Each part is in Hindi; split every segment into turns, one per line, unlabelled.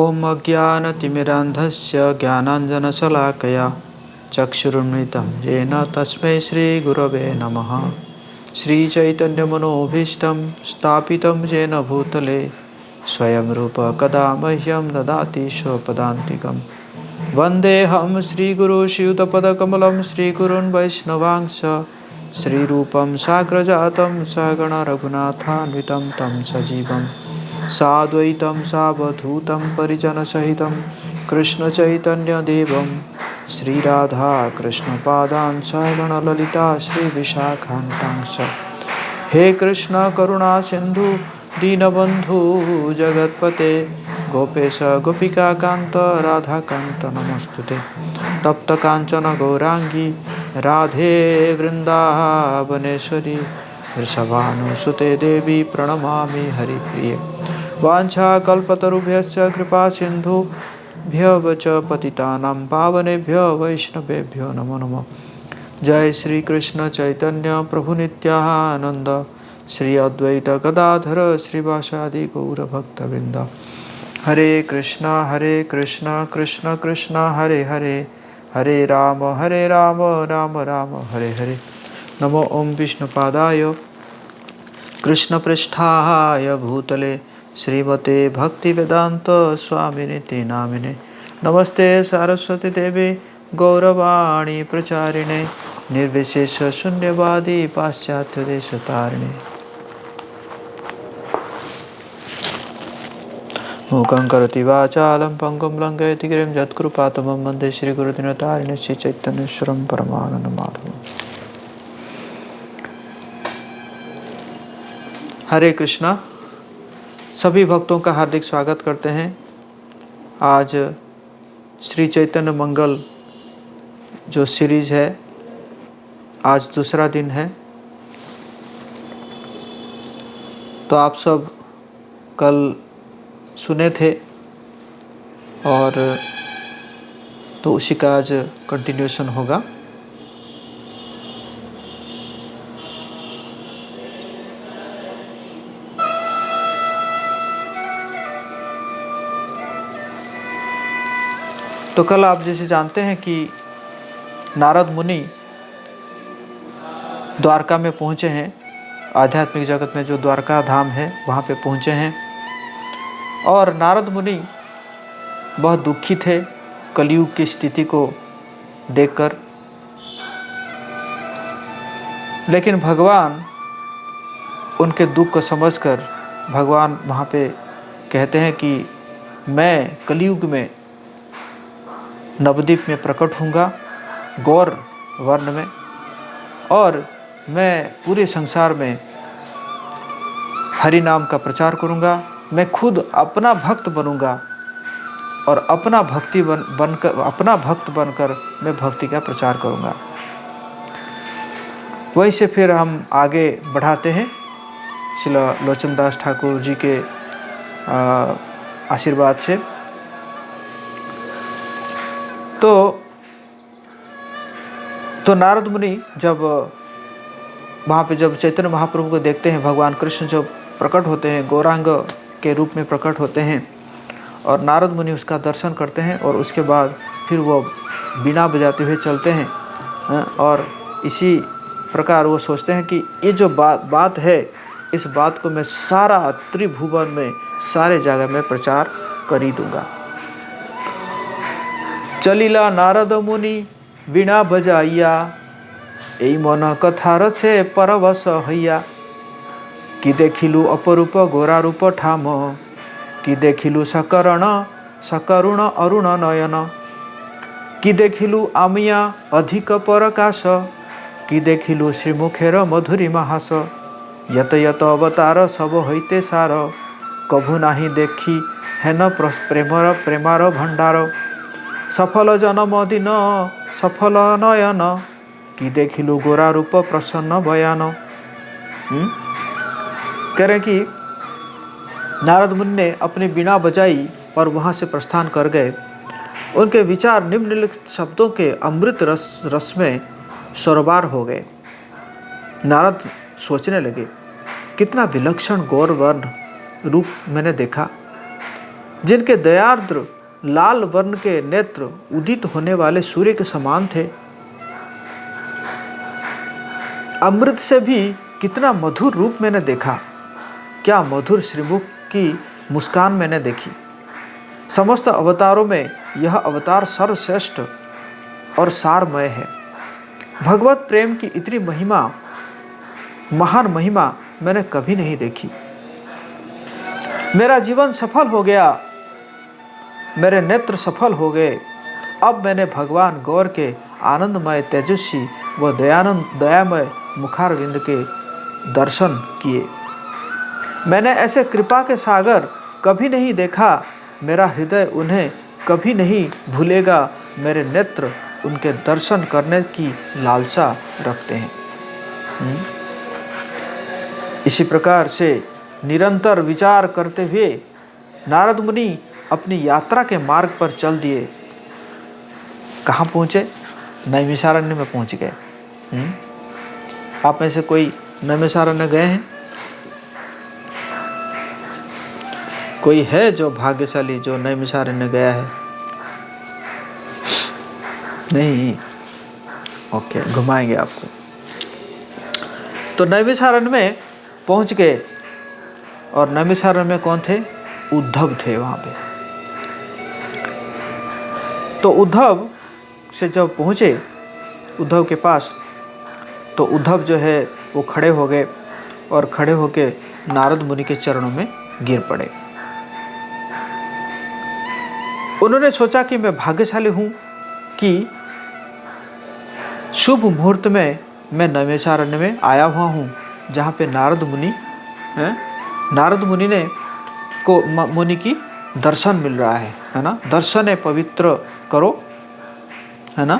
ॐ अज्ञानतिमिरान्धस्य ज्ञानाञ्जनशलाकया चक्षुरुन्मिलितं येन तस्मै श्रीगुरवे नमः। श्रीचैतन्यमनोभीष्टं स्थापितं येन भूतले स्वयं रूप कदा मह्यं ददाति स्वपदान्तिकं। वन्देऽहं श्रीगुरुश्रीयुतपदकमलं श्रीगुरून् वैष्णवांश्च श्रीरूपं साग्रजातं सहगण रघुनाथान्वितं तं सजीवं साद्वैतं सावधूतं परिजनसहितं कृष्णचैतन्यदेवं श्रीराधा कृष्णपादान् सहगण ललिता श्रीविशाखान्तांश्च। हे कृष्ण करुणा सिन्धु दीनबन्धु जगत्पते गोपेश गोपिकान्त राधाकान्त नमोस्तुते। तप्त कांचन गौरांगी राधे वृंदावनेश्वरी वृषभानुसुते देवी प्रणमामि हरिप्रिये। वाञ्छाकल्पतरुभ्यश्च कृपा सिन्धुभ्यः च पतितानां पावनेभ्यो वैष्णवेभ्यो नमो नमः। जय श्री कृष्ण चैतन्य प्रभु नित्यानंद श्री अद्वैत गदाधर श्रीवासादि गौरभक्तवृंद। हरे कृष्णा कृष्ण कृष्ण हरे हरे हरे राम राम राम हरे हरे। नमो ओम विष्णुपादाय कृष्णपृष्ठाय भूतले श्रीमते भक्तिवेदांत स्वामिनिति नामिने। नमस्ते सरस्वती देवे गौरवाणी प्रचारिणे निर्विशेष शून्यवादी पाश्चात्य देशतारिणे। मूकं करोति वाचालं पंगुं लंघयति गिरिं यत्कृपातमं वन्दे श्रीगुरुदिनतारिणे श्रीचैतन्येश्वरं परमानन्दमाधवम्। हरे कृष्णा। सभी भक्तों का हार्दिक स्वागत करते हैं। आज श्री चैतन्य मंगल जो सीरीज है, आज दूसरा दिन है। तो आप सब कल सुने थे और तो उसी का आज कंटिन्यूशन होगा। तो कल आप जैसे जानते हैं कि नारद मुनि द्वारका में पहुँचे हैं। आध्यात्मिक जगत में जो द्वारका धाम है वहाँ पे पहुँचे हैं और नारद मुनि बहुत दुखी थे कलयुग की स्थिति को देखकर। लेकिन भगवान उनके दुख को समझकर भगवान वहाँ पे कहते हैं कि मैं कलयुग में नवद्वीप में प्रकट होऊंगा गौर वर्ण में, और मैं पूरे संसार में हरि नाम का प्रचार करूंगा। मैं खुद अपना भक्त बनूंगा और अपना भक्त बनकर मैं भक्ति का प्रचार करूंगा। वहीं से फिर हम आगे बढ़ाते हैं श्रील लोचनदास ठाकुर जी के आशीर्वाद से। तो नारद मुनि जब वहाँ पे जब चैतन्य महाप्रभु को देखते हैं, भगवान कृष्ण जब प्रकट होते हैं गौरांग के रूप में प्रकट होते हैं और नारद मुनि उसका दर्शन करते हैं और उसके बाद फिर वो बीना बजाते हुए चलते हैं। और इसी प्रकार वो सोचते हैं कि ये जो बात है, इस बात को मैं सारा त्रिभुवन में सारे जगह में प्रचार कर ही दूंगा। चलिला नारद मुनि बीणा बजाइया এই মন কথার সে পরবশ হইয়া কি দেখিলু অপরূপ গোরা রূপ ঠাম কি দেখিলু সকরুণ অরুণ নয়ন কি দেখিলু আমিয়া অধিক পরকাশ কি দেখিলু শ্রীমুখের মধুরিমা হাস যত যত অবতার সব হইতে সার কভু নাহি দেখি হেন প্রেমার ভণ্ডার सफल जन्म दिन सफल नयन कि देखिलु गोरा रूप प्रसन्न बयान। कह रहे कि नारद मुनि ने अपनी बीणा बजाई और वहाँ से प्रस्थान कर गए। उनके विचार निम्नलिखित शब्दों के अमृत रस में सरोबार हो गए। नारद सोचने लगे, कितना विलक्षण गौर वर्ण रूप मैंने देखा। जिनके दयार्द्र लाल वर्ण के नेत्र उदित होने वाले सूर्य के समान थे। अमृत से भी कितना मधुर रूप मैंने देखा, क्या मधुर श्रीमुख की मुस्कान मैंने देखी। समस्त अवतारों में यह अवतार सर्वश्रेष्ठ और सारमय है। भगवत प्रेम की इतनी महिमा, महान महिमा मैंने कभी नहीं देखी। मेरा जीवन सफल हो गया, मेरे नेत्र सफल हो गए। अब मैंने भगवान गौर के आनंदमय, तेजस्वी व दयामय मुखारविंद के दर्शन किए। मैंने ऐसे कृपा के सागर कभी नहीं देखा। मेरा हृदय उन्हें कभी नहीं भूलेगा। मेरे नेत्र उनके दर्शन करने की लालसा रखते हैं। इसी प्रकार से निरंतर विचार करते हुए नारद मुनि अपनी यात्रा के मार्ग पर चल दिए। कहाँ पहुँचे? नैमिषारण्य में पहुँच गए। आप में से कोई नैमिषारण्य गए हैं? कोई है जो भाग्यशाली जो नैमिषारण्य गया है? नहीं? ओके, घुमाएंगे आपको। तो नैमिषारण्य में पहुंच गए और नैमिषारण्य में कौन थे? उद्धव थे वहां पे। तो उद्धव से जब पहुंचे उद्धव के पास, तो उद्धव जो है वो खड़े हो गए और खड़े होके नारद मुनि के चरणों में गिर पड़े। उन्होंने सोचा कि मैं भाग्यशाली हूं कि शुभ मुहूर्त में मैं नैमिषारण्य में आया हुआ हूं, जहां पे नारद मुनि ने को मुनि की दर्शन मिल रहा है ना। दर्शन है पवित्र करो, है ना,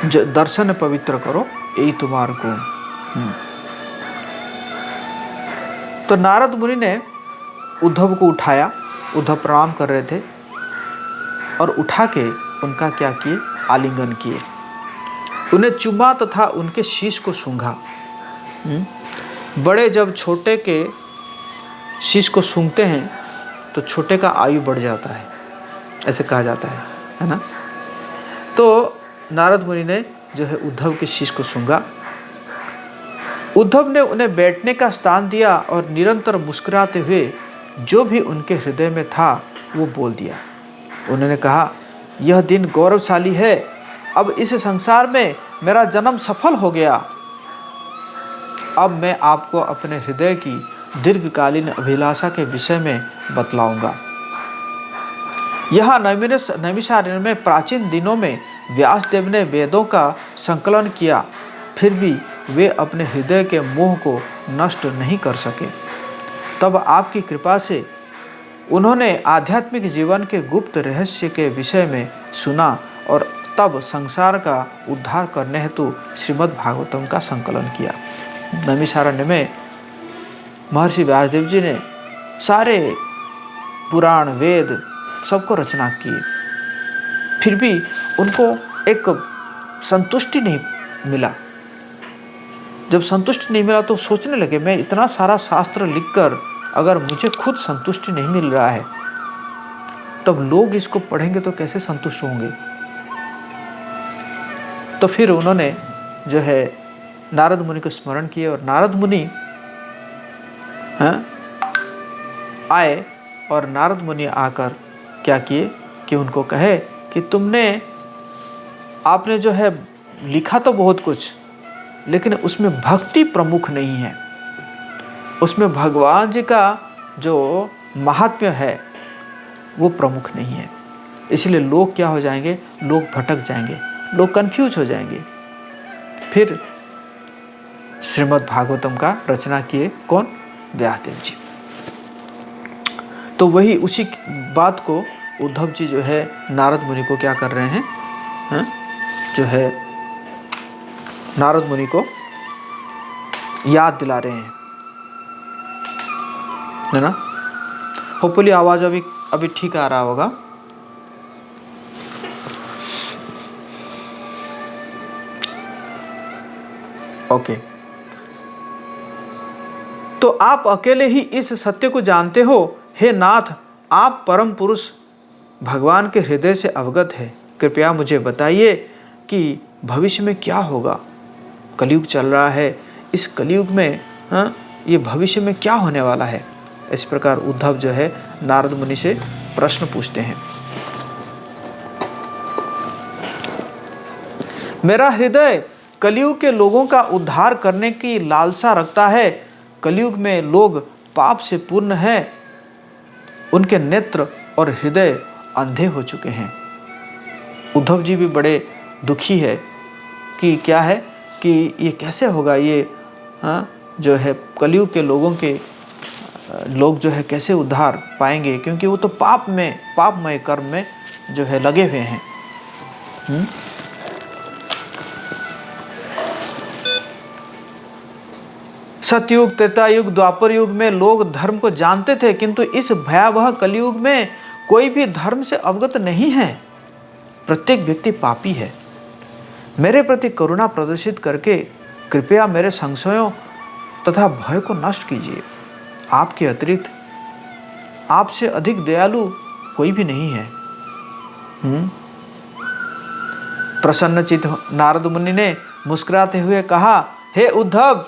जो दर्शन पवित्र करो यही तुम्हारे को। तो नारद मुनि ने उद्धव को उठाया। उद्धव प्रणाम कर रहे थे और उठा के उनका क्या किए? आलिंगन किए, उन्हें चुमा तथा उनके शीश को सूंघा। बड़े जब छोटे के शीश को सूंघते हैं तो छोटे का आयु बढ़ जाता है, ऐसे कहा जाता है ना। तो नारद मुनि ने जो है उद्धव के शीश को सूंघा। उद्धव ने उन्हें बैठने का स्थान दिया और निरंतर मुस्कुराते हुए जो भी उनके हृदय में था वो बोल दिया। उन्होंने कहा, यह दिन गौरवशाली है। अब इस संसार में मेरा जन्म सफल हो गया। अब मैं आपको अपने हृदय की दीर्घकालीन अभिलाषा के विषय में बतलाऊंगा। यहाँ नैमिषारण्य में प्राचीन दिनों में व्यासदेव ने वेदों का संकलन किया, फिर भी वे अपने हृदय के मोह को नष्ट नहीं कर सके। तब आपकी कृपा से उन्होंने आध्यात्मिक जीवन के गुप्त रहस्य के विषय में सुना और तब संसार का उद्धार करने हेतु श्रीमद् भागवतम का संकलन किया। नैमिषारण्य में महर्षि व्यासदेव जी ने सारे पुराण वेद सबको रचना की, फिर भी उनको एक संतुष्टि नहीं मिला। जब संतुष्टि नहीं मिला तो सोचने लगे, मैं इतना सारा शास्त्र लिखकर अगर मुझे खुद संतुष्टि नहीं मिल रहा है, तब लोग इसको पढ़ेंगे तो कैसे संतुष्ट होंगे। तो फिर उन्होंने जो है नारद मुनि को स्मरण किए और नारद मुनि आए और नारद मुनि आकर क्या किए कि उनको कहे कि आपने जो है लिखा तो बहुत कुछ, लेकिन उसमें भक्ति प्रमुख नहीं है, उसमें भगवान जी का जो महात्म्य है वो प्रमुख नहीं है। इसलिए लोग क्या हो जाएंगे? लोग भटक जाएंगे, लोग कंफ्यूज हो जाएंगे। फिर श्रीमद् भागवतम का रचना किए कौन? व्यासदेव जी। तो वही उसी बात को उद्धव जी जो है नारद मुनि को क्या कर रहे हैं? जो है नारद मुनि को याद दिला रहे हैं, है ना। होपफुली आवाज अभी ठीक आ रहा होगा। ओके। तो आप अकेले ही इस सत्य को जानते हो, हे नाथ, आप परम पुरुष भगवान के हृदय से अवगत है, कृपया मुझे बताइए कि भविष्य में क्या होगा। कलयुग चल रहा है, इस कलयुग में ये भविष्य में क्या होने वाला है। इस प्रकार उद्धव जो है नारद मुनि से प्रश्न पूछते हैं। मेरा हृदय कलयुग के लोगों का उद्धार करने की लालसा रखता है। कलयुग में लोग पाप से पूर्ण हैं, उनके नेत्र और हृदय अंधे हो चुके हैं। उद्धव जी भी बड़े दुखी है कि क्या है कि ये कैसे होगा, ये जो है कलयुग के लोग जो है कैसे उद्धार पाएंगे, क्योंकि वो तो पापमय कर्म में जो है लगे हुए हैं। सतयुग, त्रेता युग, द्वापर युग में लोग धर्म को जानते थे, किंतु इस भयावह कलयुग में कोई भी धर्म से अवगत नहीं है। प्रत्येक व्यक्ति पापी है। मेरे प्रति करुणा प्रदर्शित करके कृपया मेरे संशयों तथा भय को नष्ट कीजिए। आपके अतिरिक्त, आपसे अधिक दयालु कोई भी नहीं है। प्रसन्नचित्त नारद मुनि ने मुस्कुराते हुए कहा, हे उद्धव,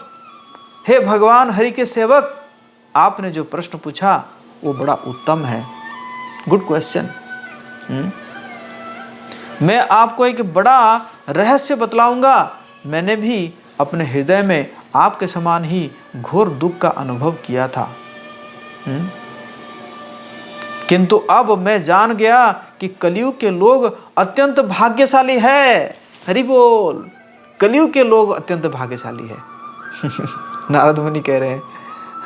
हे भगवान हरि के सेवक, आपने जो प्रश्न पूछा वो बड़ा उत्तम है। Good question. मैं आपको एक बड़ा रहस्य बतलाऊंगा। मैंने भी अपने हृदय में आपके समान ही घोर दुख का अनुभव किया था, किंतु अब मैं जान गया कि कलयुग के लोग अत्यंत भाग्यशाली है। हरि बोल। कलयुग के लोग अत्यंत भाग्यशाली है। नारद मुनि कह रहे हैं,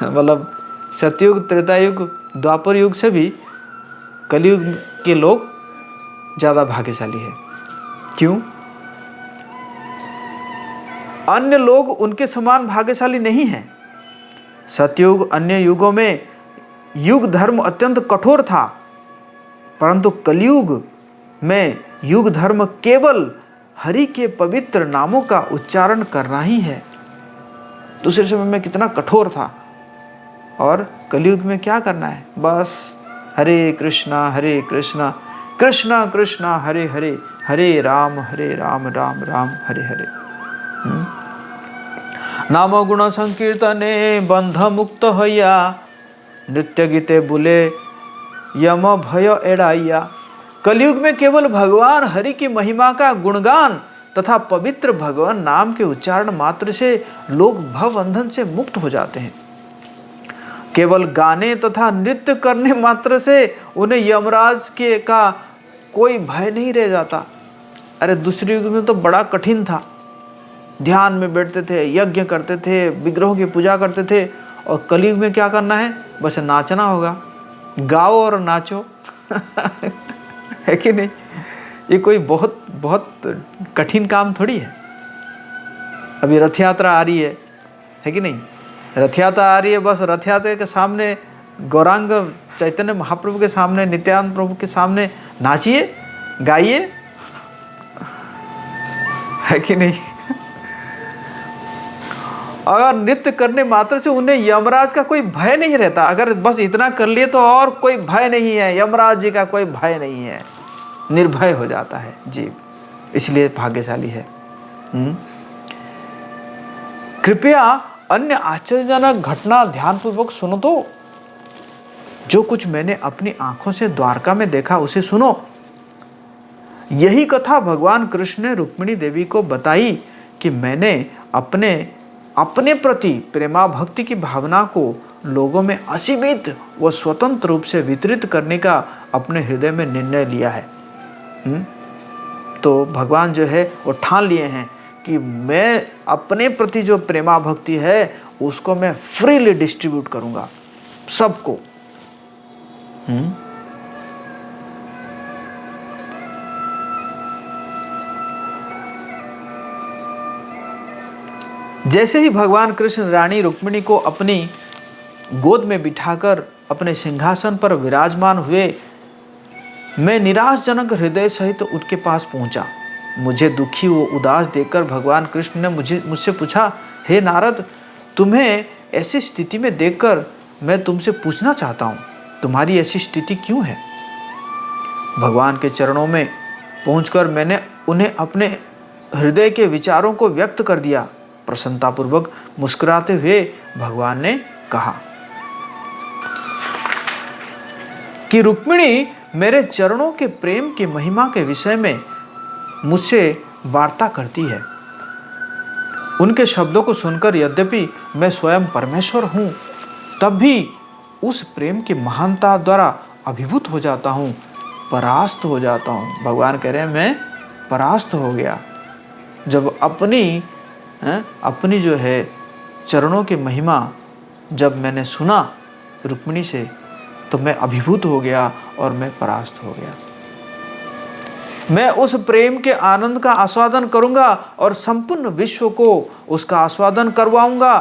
मतलब सतयुग, त्रेता युग, द्वापर युग से भी कलयुग के लोग ज्यादा भाग्यशाली है। क्यों? अन्य लोग उनके समान भाग्यशाली नहीं हैं। सतयुग अन्य युगों में युग धर्म अत्यंत कठोर था, परंतु कलयुग में युग धर्म केवल हरि के पवित्र नामों का उच्चारण करना ही है। दूसरे समय में कितना कठोर था, और कलयुग में क्या करना है? बस हरे कृष्णा कृष्णा कृष्णा हरे हरे, हरे राम राम राम हरे हरे। नाम गुण संकीर्तने बंध मुक्त होया, नृत्य गीते बुले यम भय एड़ाइया। कलयुग में केवल भगवान हरि की महिमा का गुणगान तथा पवित्र भगवान नाम के उच्चारण मात्र से लोग भव बंधन से मुक्त हो जाते हैं। केवल गाने तथा नृत्य करने मात्र से उन्हें यमराज के का कोई भय नहीं रह जाता। अरे दूसरे युग में तो बड़ा कठिन था। ध्यान में बैठते थे, यज्ञ करते थे, विग्रहों की पूजा करते थे, और कलयुग में क्या करना है? बस नाचना होगा। गाओ और नाचो। है कि नहीं? ये कोई बहुत बहुत कठिन काम थोड़ी है। अभी रथ यात्रा आ रही है कि नहीं? रथ यात्रा आ रही है, बस रथ यात्रा के सामने गौरांग चैतन्य महाप्रभु के सामने, नित्यानंद प्रभु के सामने नाचिए, गाइए, है कि नहीं? अगर नृत्य करने मात्र से उन्हें यमराज का कोई भय नहीं रहता। अगर बस इतना कर लिए तो और कोई भय नहीं है, यमराज जी का कोई भय नहीं है, निर्भय हो जाता है जीव, इसलिए भाग्यशाली है। कृपया अन्य आश्चर्यजनक घटना ध्यानपूर्वक सुनो तो। जो कुछ मैंने अपनी आंखों से द्वारका में देखा उसे सुनो। यही कथा भगवान कृष्ण ने रुक्मिणी देवी को बताई कि मैंने अपने प्रति प्रेमा भक्ति की भावना को लोगों में असीमित व स्वतंत्र रूप से वितरित करने का अपने हृदय में निर्णय लिया है। तो भगवान जो है वो ठान लिए हैं कि मैं अपने प्रति जो प्रेमा भक्ति है उसको मैं फ्रीली डिस्ट्रीब्यूट करूंगा सबको। जैसे ही भगवान कृष्ण रानी रुक्मिणी को अपनी गोद में बिठाकर अपने सिंहासन पर विराजमान हुए, मैं निराशजनक हृदय सहित उनके पास पहुंचा। मुझे दुखी व उदास देखकर भगवान कृष्ण ने मुझसे पूछा, हे नारद, तुम्हें ऐसी स्थिति में देखकर मैं तुमसे पूछना चाहता हूँ तुम्हारी ऐसी स्थिति क्यों है? भगवान के चरणों में पहुंचकर मैंने उन्हें अपने हृदय के विचारों को व्यक्त कर दिया। प्रसन्नतापूर्वक मुस्कुराते हुए भगवान ने कहा कि रुक्मिणी मेरे चरणों के प्रेम की महिमा के विषय में मुझसे वार्ता करती है। उनके शब्दों को सुनकर यद्यपि मैं स्वयं परमेश्वर हूँ, तब भी उस प्रेम की महानता द्वारा अभिभूत हो जाता हूँ, परास्त हो जाता हूँ। भगवान कह रहे हैं मैं परास्त हो गया जब अपनी जो है चरणों की महिमा जब मैंने सुना रुक्मिणी से, तो मैं अभिभूत हो गया और मैं परास्त हो गया। मैं उस प्रेम के आनंद का आस्वादन करूंगा और संपूर्ण विश्व को उसका आस्वादन करवाऊंगा।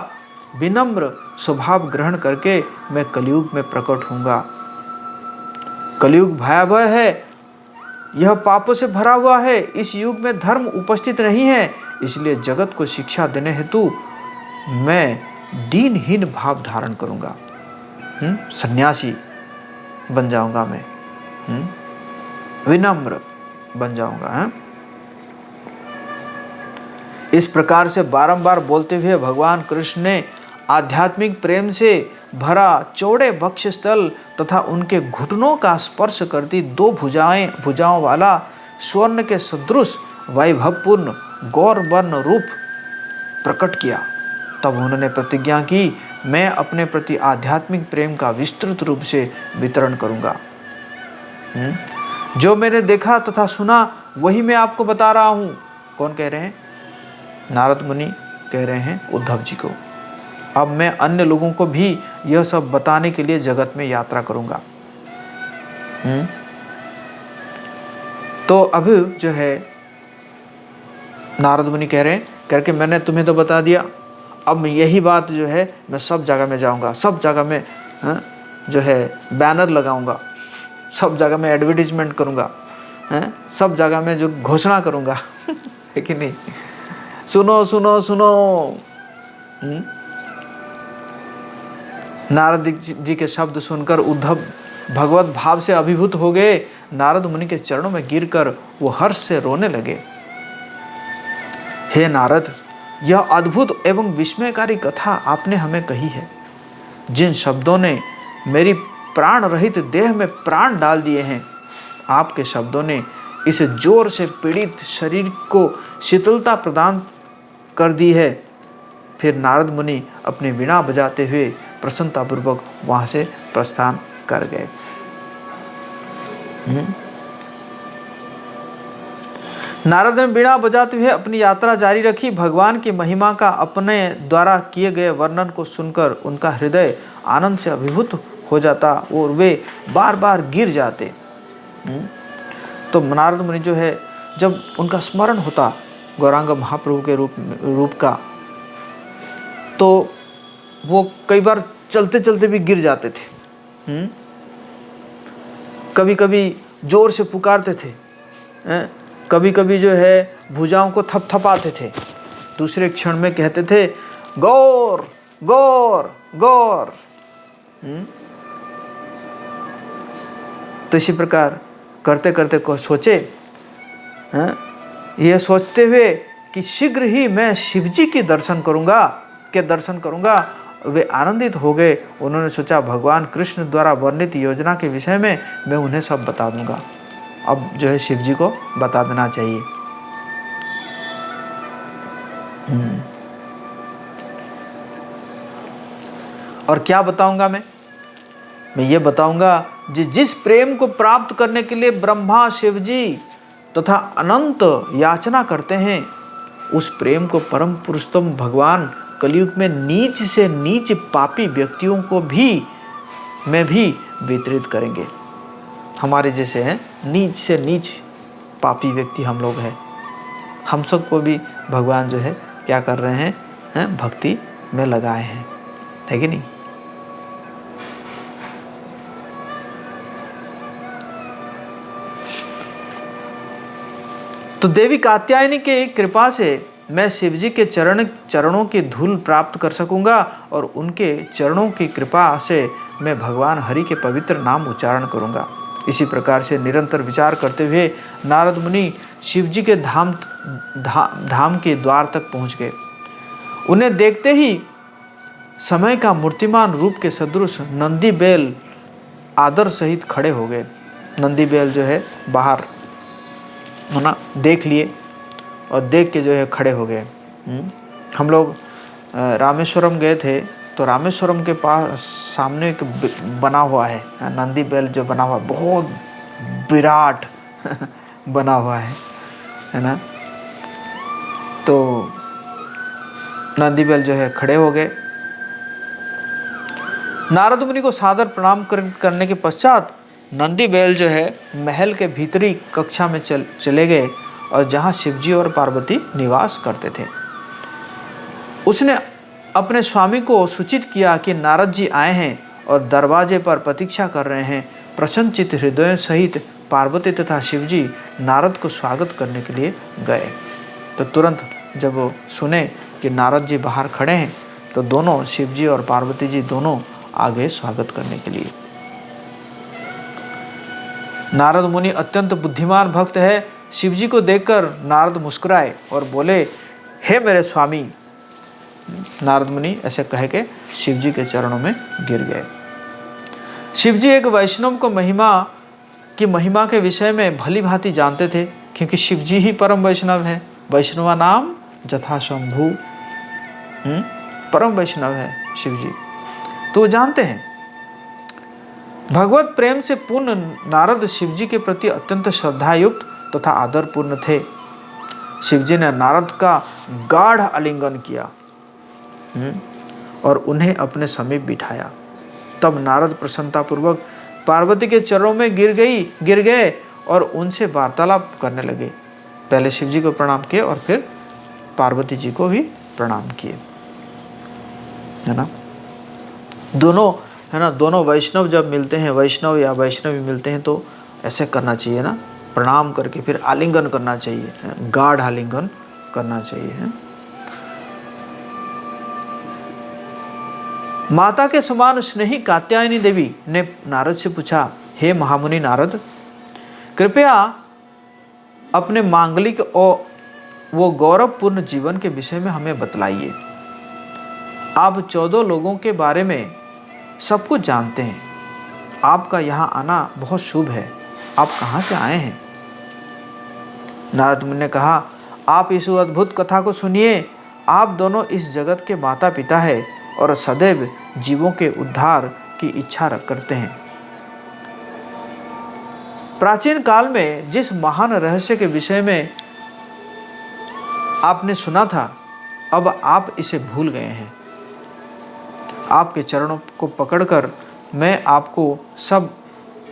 विनम्र स्वभाव ग्रहण करके मैं कलयुग में प्रकट होऊंगा। कलयुग भयावह है, यह पापों से भरा हुआ है। इस युग में धर्म उपस्थित नहीं है, इसलिए जगत को शिक्षा देने हेतु मैं दीनहीन भाव धारण करूंगा। सन्यासी बन जाऊंगा मैं, विनम्र बन जाऊंगा। इस प्रकार से बारंबार बोलते हुए भगवान कृष्ण ने आध्यात्मिक प्रेम से भरा चौड़े वक्षस्थल तथा उनके घुटनों का स्पर्श करती दो भुजाओं वाला स्वर्ण के सदृश वैभवपूर्ण गौर वर्ण रूप प्रकट किया। तब उन्होंने प्रतिज्ञा की, मैं अपने प्रति आध्यात्मिक प्रेम का विस्तृत रूप से वितरण करूंगा। जो मैंने देखा तथा सुना वही मैं आपको बता रहा हूं। कौन कह रहे हैं? नारद मुनि कह रहे हैं उद्धव जी को। अब मैं अन्य लोगों को भी यह सब बताने के लिए जगत में यात्रा करूंगा। तो अब जो है नारद मुनि कह रहे हैं, करके मैंने तुम्हें तो बता दिया, अब यही बात जो है मैं सब जगह में जाऊंगा, सब जगह में जो है बैनर लगाऊंगा, सब जगह में एडवर्टीजमेंट करूंगा, सब जगह में जो घोषणा करूंगा है कि नहीं? सुनो सुनो सुनो। नारद जी के शब्द सुनकर उद्धव भगवत भाव से अभिभूत हो गए। नारद मुनि के चरणों में गिरकर वो हर्ष से रोने लगे। हे नारद, यह अद्भुत एवं विस्मयकारी कथा आपने हमें कही है। जिन शब्दों ने मेरी प्राण रहित देह में प्राण डाल दिए हैं, आपके शब्दों ने इस जोर से पीड़ित शरीर को शीतलता प्रदान कर दी है। फिर नारद मुनि अपनी वीणा बजाते हुए प्रसन्नतापूर्वक वहां से प्रस्थान कर गए। नारद ने वीणा बजाते हुए अपनी यात्रा जारी रखी। भगवान की महिमा का अपने द्वारा किए गए वर्णन को सुनकर उनका हृदय आनंद से अभिभूत हो जाता और वे बार बार गिर जाते। तो नारद मुनि जो है, जब उनका स्मरण होता गौरांग महाप्रभु के रूप का, तो वो कई बार चलते चलते भी गिर जाते थे। कभी कभी जोर से पुकारते थे, कभी कभी जो है भुजाओं को थपथपाते थे, दूसरे क्षण में कहते थे गौर गौर गौर। तो इसी प्रकार करते करते को सोचे, यह सोचते हुए कि शीघ्र ही मैं शिवजी के दर्शन करूंगा। वे आनंदित हो गए। उन्होंने सोचा भगवान कृष्ण द्वारा वर्णित योजना के विषय में मैं उन्हें सब बता दूंगा। अब जो है शिवजी को बता देना चाहिए। और क्या बताऊंगा मैं ये बताऊंगा जिस प्रेम को प्राप्त करने के लिए ब्रह्मा शिवजी तथा अनंत याचना करते हैं, उस प्रेम को परम पुरुषोत्तम भगवान कलयुग में नीच से नीच पापी व्यक्तियों को भी वितरित करेंगे। हमारे जैसे हैं नीच से नीच पापी व्यक्ति हम लोग हैं, हम सबको भी भगवान जो है क्या कर रहे हैं, भक्ति में लगाए हैं, है कि नहीं? तो देवी कात्यायनी की कृपा से मैं शिव जी के चरणों की धूल प्राप्त कर सकूंगा और उनके चरणों की कृपा से मैं भगवान हरि के पवित्र नाम उच्चारण करूंगा। इसी प्रकार से निरंतर विचार करते हुए नारद मुनि शिव जी के धाम के द्वार तक पहुंच गए। उन्हें देखते ही समय का मूर्तिमान रूप के सदृश नंदी बैल आदर सहित खड़े हो गए। नंदी बैल जो है बाहर है ना देख लिए और देख के जो है खड़े हो गए। हम लोग रामेश्वरम गए थे तो रामेश्वरम के पास सामने एक बना हुआ है नंदी बैल जो बना हुआ बहुत विराट बना हुआ है ना। तो नंदी बैल जो है खड़े हो गए। नारद मुनि को सादर प्रणाम करने के पश्चात नंदी बैल जो है महल के भीतरी कक्षा में चले गए और जहाँ शिवजी और पार्वती निवास करते थे। उसने अपने स्वामी को सूचित किया कि नारद जी आए हैं और दरवाजे पर प्रतीक्षा कर रहे हैं। प्रसन्नचित हृदय सहित पार्वती तथा शिवजी नारद को स्वागत करने के लिए गए। तो तुरंत जब वो सुने कि नारद जी बाहर खड़े हैं तो दोनों शिवजी और पार्वती जी दोनों आगे स्वागत करने के लिए। नारद मुनि अत्यंत बुद्धिमान भक्त है। शिवजी को देखकर नारद मुस्कुराए और बोले, हे मेरे स्वामी। नारद मुनि ऐसे कह के शिवजी के चरणों में गिर गए। शिवजी एक वैष्णव को महिमा के विषय में भली भांति जानते थे, क्योंकि शिवजी ही परम वैष्णव है। वैष्णवा नाम जथा शंभु, परम वैष्णव है शिवजी, तो वो जानते हैं। भगवत प्रेम से पूर्ण नारद शिवजी के प्रति अत्यंत श्रद्धायुक्त तथा आदरपूर्ण थे। शिवजी ने नारद का गाढ़ आलिंगन किया और उन्हें अपने समीप बिठाया। तब नारद प्रसन्नतापूर्वक पार्वती के चरणों में गिर गए और उनसे वार्तालाप करने लगे। पहले शिवजी को प्रणाम किए और फिर पार्वती जी को भी प्रणाम किए, है ना। दोनों वैष्णव जब मिलते हैं, वैष्णव या वैष्णवी मिलते हैं तो ऐसे करना चाहिए ना, प्रणाम करके फिर आलिंगन करना चाहिए, गाढ़ आलिंगन करना चाहिए है। माता के समान स्नेही कात्यायनी देवी ने नारद से पूछा, हे महामुनि नारद, कृपया अपने मांगलिक और वो गौरवपूर्ण जीवन के विषय में हमें बतलाइए। आप 14 लोगों के बारे में सब कुछ जानते हैं। आपका यहाँ आना बहुत शुभ है। आप कहाँ से आए हैं? नारद मुनि ने कहा, आप इस अद्भुत कथा को सुनिए। आप दोनों इस जगत के माता पिता है और सदैव जीवों के उद्धार की इच्छा करते हैं। प्राचीन काल में जिस महान रहस्य के विषय में आपने सुना था, अब आप इसे भूल गए हैं। आपके चरणों को पकड़कर मैं आपको सब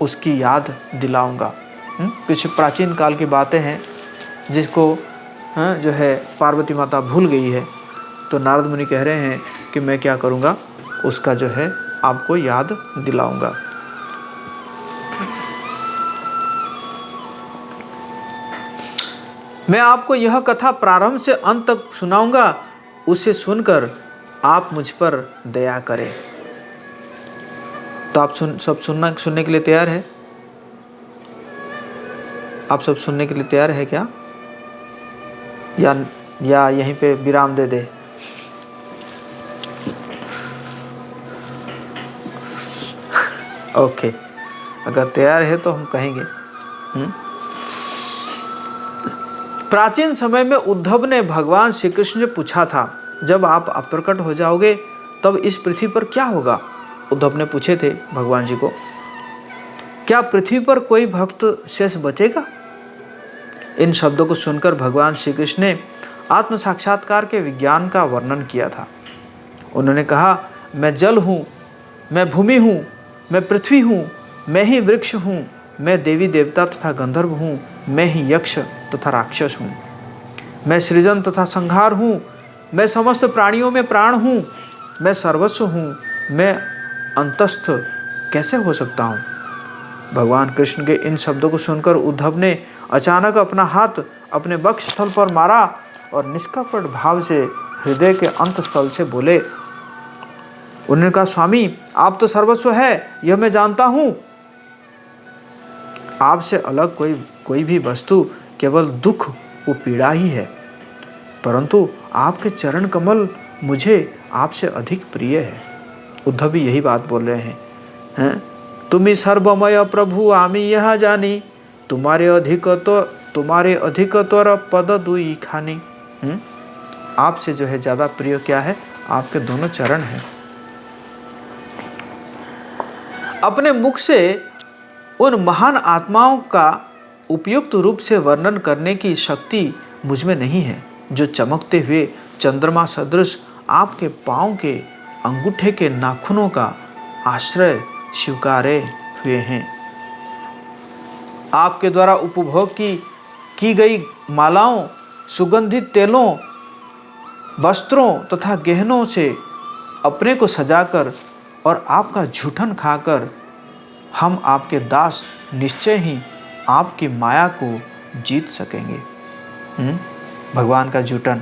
उसकी याद दिलाऊंगा। कुछ प्राचीन काल की बातें हैं जिसको जो है पार्वती माता भूल गई है। तो नारद मुनि कह रहे हैं कि मैं क्या करूंगा, उसका जो है आपको याद दिलाऊंगा। मैं आपको यह कथा प्रारंभ से अंत तक सुनाऊंगा। उसे सुनकर आप मुझ पर दया करें। तो आप सब सुनने के लिए तैयार है? आप सब सुनने के लिए तैयार है क्या? या यहीं पे विराम दे दे? ओके, अगर तैयार है तो हम कहेंगे। प्राचीन समय में उद्धव ने भगवान श्री कृष्ण से पूछा था, जब आप अप्रकट हो जाओगे तब इस पृथ्वी पर क्या होगा? उद्धव ने पूछे थे भगवान जी को, क्या पृथ्वी पर कोई भक्त शेष बचेगा? इन शब्दों को सुनकर भगवान श्री कृष्ण ने आत्म साक्षात्कार के विज्ञान का वर्णन किया था। उन्होंने कहा, मैं जल हूँ, मैं भूमि हूँ, मैं पृथ्वी हूँ, मैं ही वृक्ष हूँ, मैं देवी देवता तथा गंधर्व हूँ, मैं ही यक्ष तथा राक्षस हूँ, मैं सृजन तथा संहार हूँ, मैं समस्त प्राणियों में प्राण हूँ, मैं सर्वस्व हूँ, मैं अंतस्थ कैसे हो सकता हूँ? भगवान कृष्ण के इन शब्दों को सुनकर उद्धव ने अचानक अपना हाथ अपने वक्ष स्थल पर मारा और निष्कपट भाव से हृदय के अंतस्थल से बोले। उन्होंने कहा, स्वामी आप तो सर्वस्व है, यह मैं जानता हूं। आपसे अलग कोई भी वस्तु केवल दुख वो पीड़ा ही है, परंतु आपके चरण कमल मुझे आपसे अधिक प्रिय है। उद्धव भी यही बात बोल रहे हैं? तुम्ही सर्वमय प्रभु आमी यह जानी, तुम्हारे अधिकतर पद दुई खानी। आपसे जो है ज्यादा प्रिय क्या है? आपके दोनों चरण हैं। अपने मुख से उन महान आत्माओं का उपयुक्त रूप से वर्णन करने की शक्ति मुझ में नहीं है, जो चमकते हुए चंद्रमा सदृश आपके पांव के अंगूठे के नाखूनों का आश्रय स्वीकारे हुए हैं। आपके द्वारा उपभोग की गई मालाओं, सुगंधित तेलों, वस्त्रों तथा गहनों से अपने को सजाकर और आपका झूठन खाकर हम आपके दास निश्चय ही आपकी माया को जीत सकेंगे। भगवान का झूठन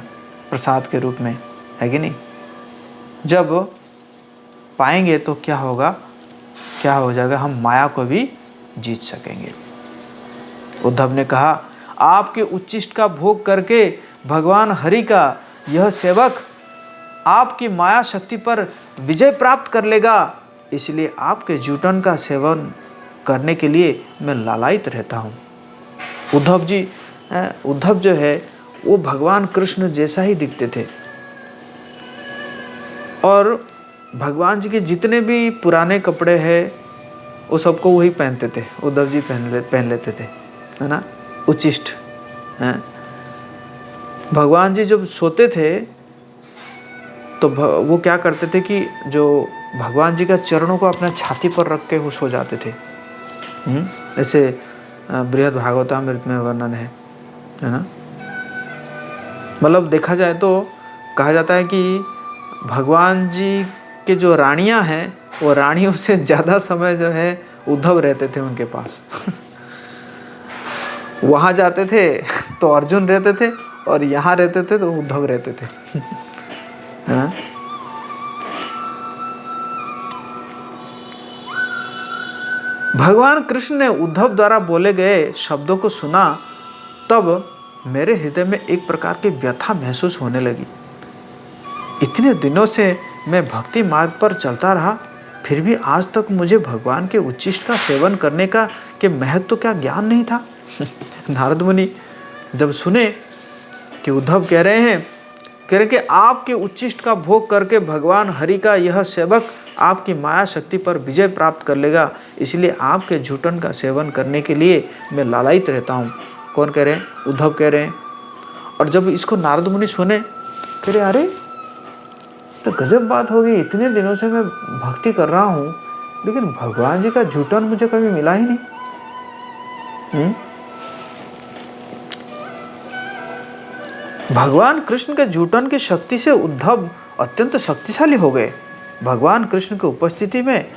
प्रसाद के रूप में है कि नहीं? जब पाएंगे तो क्या होगा? क्या हो जाएगा? हम माया को भी जीत सकेंगे। उद्धव ने कहा, आपके उच्चिष्ट का भोग करके भगवान हरि का यह सेवक आपकी माया शक्ति पर विजय प्राप्त कर लेगा, इसलिए आपके जूटन का सेवन करने के लिए मैं लालायित रहता हूँ। उद्धव जो है वो भगवान कृष्ण जैसा ही दिखते थे, और भगवान जी के जितने भी पुराने कपड़े हैं वो सबको वही पहनते थे। उद्धव जी पहन लेते थे, है ना, उच्चिष्ट। भगवान जी जब सोते थे तो वो क्या करते थे कि जो भगवान जी का चरणों को अपने छाती पर रख के वो सो जाते थे। ऐसे बृहद भागवतामृत में वर्णन है ना। मतलब देखा जाए तो कहा जाता है कि भगवान जी के जो रानियां हैं वो रानियों से ज़्यादा समय जो है उद्धव रहते थे उनके पास। वहाँ जाते थे तो अर्जुन रहते थे, और यहाँ रहते थे तो उद्धव रहते थे। हाँ? भगवान कृष्ण ने उद्धव द्वारा बोले गए शब्दों को सुना, तब मेरे हृदय में एक प्रकार की व्यथा महसूस होने लगी। इतने दिनों से मैं भक्ति मार्ग पर चलता रहा, फिर भी आज तक मुझे भगवान के उच्चिष्ट का सेवन करने का के महत्व का ज्ञान नहीं था। नारद मुनि जब सुने कि उद्धव कह रहे हैं कि आपके उच्चिष्ट का भोग करके भगवान हरि का यह सेवक आपकी माया शक्ति पर विजय प्राप्त कर लेगा, इसलिए आपके झूठन का सेवन करने के लिए मैं लालायित रहता हूँ। कौन कह रहे हैं? उद्धव कह रहे हैं। और जब इसको नारद मुनि सुने, कह रहे अरे तो गजब बात हो गई, इतने दिनों से मैं भक्ति कर रहा हूँ लेकिन भगवान जी का झूठन मुझे कभी मिला ही नहीं। भगवान कृष्ण के झूठन की शक्ति से उद्धव अत्यंत शक्तिशाली हो गए। भगवान कृष्ण की उपस्थिति में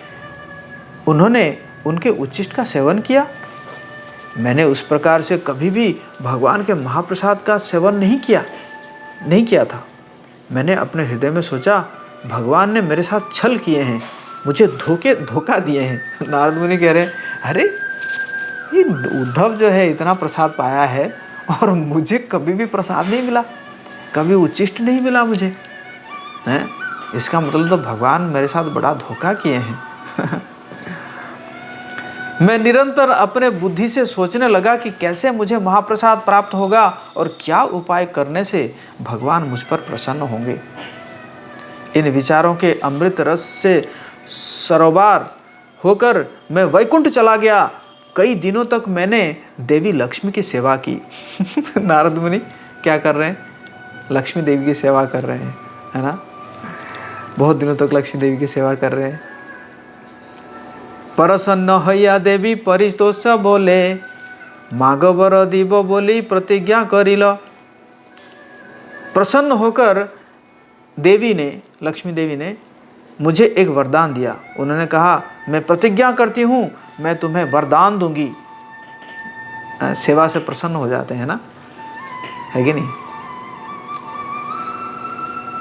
उन्होंने उनके उच्चिष्ट का सेवन किया। मैंने उस प्रकार से कभी भी भगवान के महाप्रसाद का सेवन नहीं किया था। मैंने अपने हृदय में सोचा, भगवान ने मेरे साथ छल किए हैं, मुझे धोखा दिए हैं। नारद मुनि कह रहे हैं अरे ये उद्धव जो है इतना प्रसाद पाया है और मुझे कभी भी प्रसाद नहीं मिला, कभी उच्चिष्ट नहीं मिला मुझे, हैं? इसका मतलब तो भगवान मेरे साथ बड़ा धोखा किए हैं। मैं निरंतर अपने बुद्धि से सोचने लगा कि कैसे मुझे महाप्रसाद प्राप्त होगा और क्या उपाय करने से भगवान मुझ पर प्रसन्न होंगे। इन विचारों के अमृत रस से सरोबार होकर मैं वैकुंठ चला गया। कई दिनों तक मैंने देवी लक्ष्मी की सेवा की। नारद मुनि क्या कर रहे हैं? लक्ष्मी देवी की सेवा कर रहे हैं, है ना। बहुत दिनों तक लक्ष्मी देवी की सेवा कर रहे हैं। प्रसन्न हैया देवी परितोष बोले, मागवर दीव बोली प्रतिज्ञा करिल। प्रसन्न होकर लक्ष्मी देवी ने मुझे एक वरदान दिया। उन्होंने कहा, मैं प्रतिज्ञा करती हूँ मैं तुम्हें वरदान दूंगी। सेवा से प्रसन्न हो जाते हैं ना, है कि नहीं।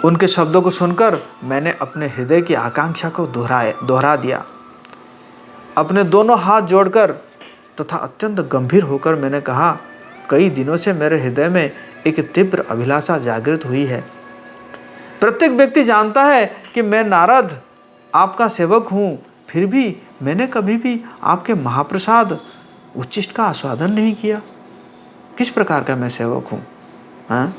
उनके शब्दों को सुनकर मैंने अपने हृदय की आकांक्षा को दोहरा दिया। अपने दोनों हाथ जोड़कर तथा अत्यंत गंभीर होकर मैंने कहा, कई दिनों से मेरे हृदय में एक तीव्र अभिलाषा जागृत हुई है। प्रत्येक व्यक्ति जानता है कि मैं नारद आपका सेवक हूँ, फिर भी मैंने कभी भी आपके महाप्रसाद उच्छिष्ट का आस्वादन नहीं किया। किस प्रकार का मैं सेवक हूँ? हाँ?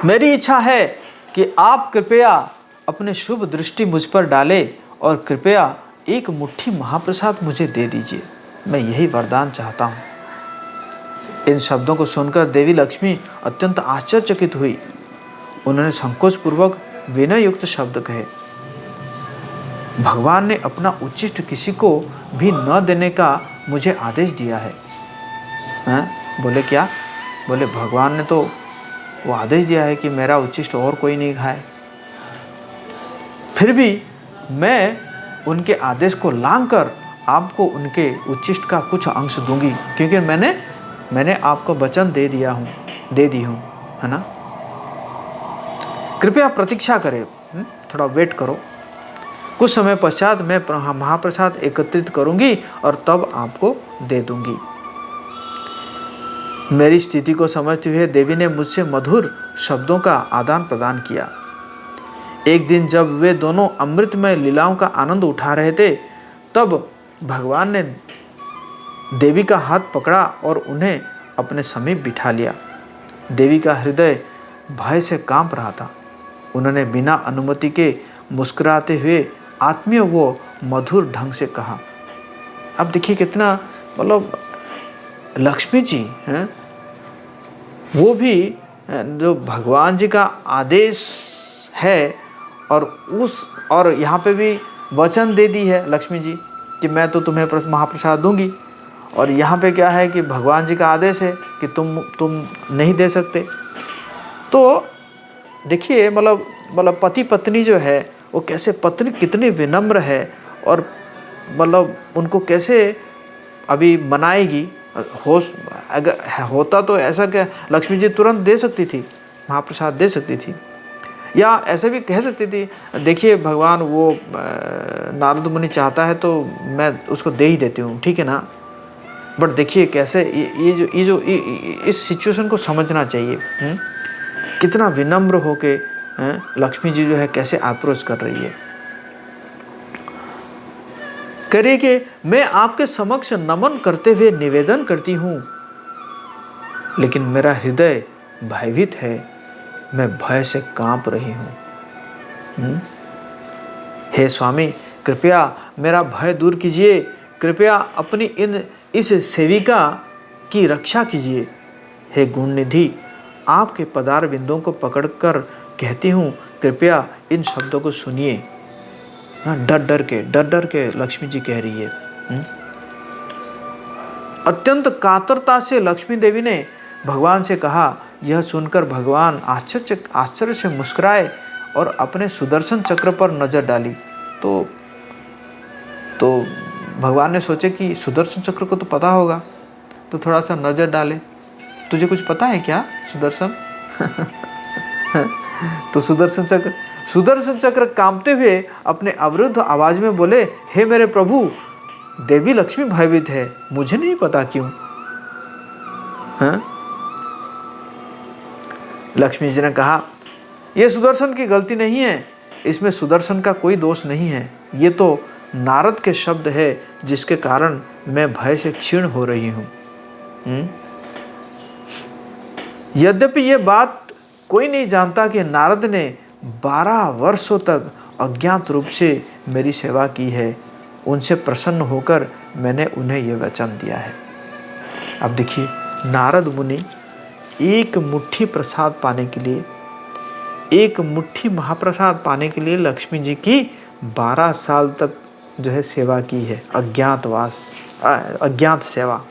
मेरी इच्छा है कि आप कृपया अपने शुभ दृष्टि मुझ पर डालें और कृपया एक मुट्ठी महाप्रसाद मुझे दे दीजिए। मैं यही वरदान चाहता हूँ। इन शब्दों को सुनकर देवी लक्ष्मी अत्यंत आश्चर्यचकित हुई। उन्होंने संकोचपूर्वक विनय युक्त शब्द कहे, भगवान ने अपना उच्छिष्ट किसी को भी न देने का मुझे आदेश दिया है। बोले क्या? बोले भगवान ने तो वो आदेश दिया है कि मेरा उच्छिष्ट और कोई नहीं खाए। फिर भी मैं उनके आदेश को लांघकर आपको उनके उच्छिष्ट का कुछ अंश दूंगी, क्योंकि मैंने आपको वचन दे दी हूँ, है ना। कृपया प्रतीक्षा करें, थोड़ा वेट करो। कुछ समय पश्चात मैं महाप्रसाद एकत्रित करूंगी और तब आपको दे दूंगी। मेरी स्थिति को समझते हुए देवी ने मुझसे मधुर शब्दों का आदान प्रदान किया। एक दिन जब वे दोनों अमृतमय लीलाओं का आनंद उठा रहे थे, तब भगवान ने देवी का हाथ पकड़ा और उन्हें अपने समीप बिठा लिया। देवी का हृदय भय से कांप रहा था। उन्होंने बिना अनुमति के मुस्कुराते हुए आत्मीय वो मधुर ढंग से कहा। अब देखिए कितना, मतलब लक्ष्मी जी हैं, वो भी जो भगवान जी का आदेश है और यहाँ पे भी वचन दे दी है लक्ष्मी जी कि मैं तो तुम्हें महाप्रसाद दूंगी, और यहाँ पे क्या है कि भगवान जी का आदेश है कि तुम नहीं दे सकते। तो देखिए मतलब पति पत्नी जो है वो कैसे, पत्नी कितनी विनम्र है और मतलब उनको कैसे अभी मनाएगी। अगर होता तो ऐसा क्या लक्ष्मी जी तुरंत दे सकती थी, महाप्रसाद दे सकती थी, या ऐसे भी कह सकती थी, देखिए भगवान वो नारद मुनि चाहता है तो मैं उसको दे ही देती हूँ, ठीक है ना। बट देखिए कैसे ये जो इस सिचुएशन को समझना चाहिए। कितना विनम्र होके लक्ष्मी जी जो है कैसे अप्रोच कर रही है। करिए कि मैं आपके समक्ष नमन करते हुए निवेदन करती हूँ, लेकिन मेरा हृदय भयभीत है, मैं भय से कांप रही हूँ। हे स्वामी, कृपया मेरा भय दूर कीजिए, कृपया अपनी इस सेविका की रक्षा कीजिए। हे गुणनिधि, आपके पदार बिंदों को पकड़कर कहती हूँ, कृपया इन शब्दों को सुनिए। डर डर के लक्ष्मी जी कह रही है। अत्यंत कातरता से लक्ष्मी देवी ने भगवान से कहा। यह सुनकर भगवान आश्चर्य से मुस्कुराए और अपने सुदर्शन चक्र पर नजर डाली। तो भगवान ने सोचे कि सुदर्शन चक्र को तो पता होगा, तो थोड़ा सा नजर डाले। तुझे कुछ पता है क्या सुदर्शन? तो सुदर्शन चक्र कांपते हुए अपने अवरुद्ध आवाज में बोले, हे मेरे प्रभु, देवी लक्ष्मी भयभीत है, मुझे नहीं पता क्यों। लक्ष्मी जी ने कहा, यह सुदर्शन की गलती नहीं है, इसमें सुदर्शन का कोई दोष नहीं है, ये तो नारद के शब्द है जिसके कारण मैं भय से क्षीण हो रही हूँ। यद्यपि ये बात कोई नहीं जानता कि नारद ने 12 वर्षों तक अज्ञात रूप से मेरी सेवा की है। उनसे प्रसन्न होकर मैंने उन्हें यह वचन दिया है। अब देखिए, नारद मुनि एक मुट्ठी प्रसाद पाने के लिए, एक मुट्ठी महाप्रसाद पाने के लिए लक्ष्मी जी की 12 साल तक जो है सेवा की है। अज्ञात सेवा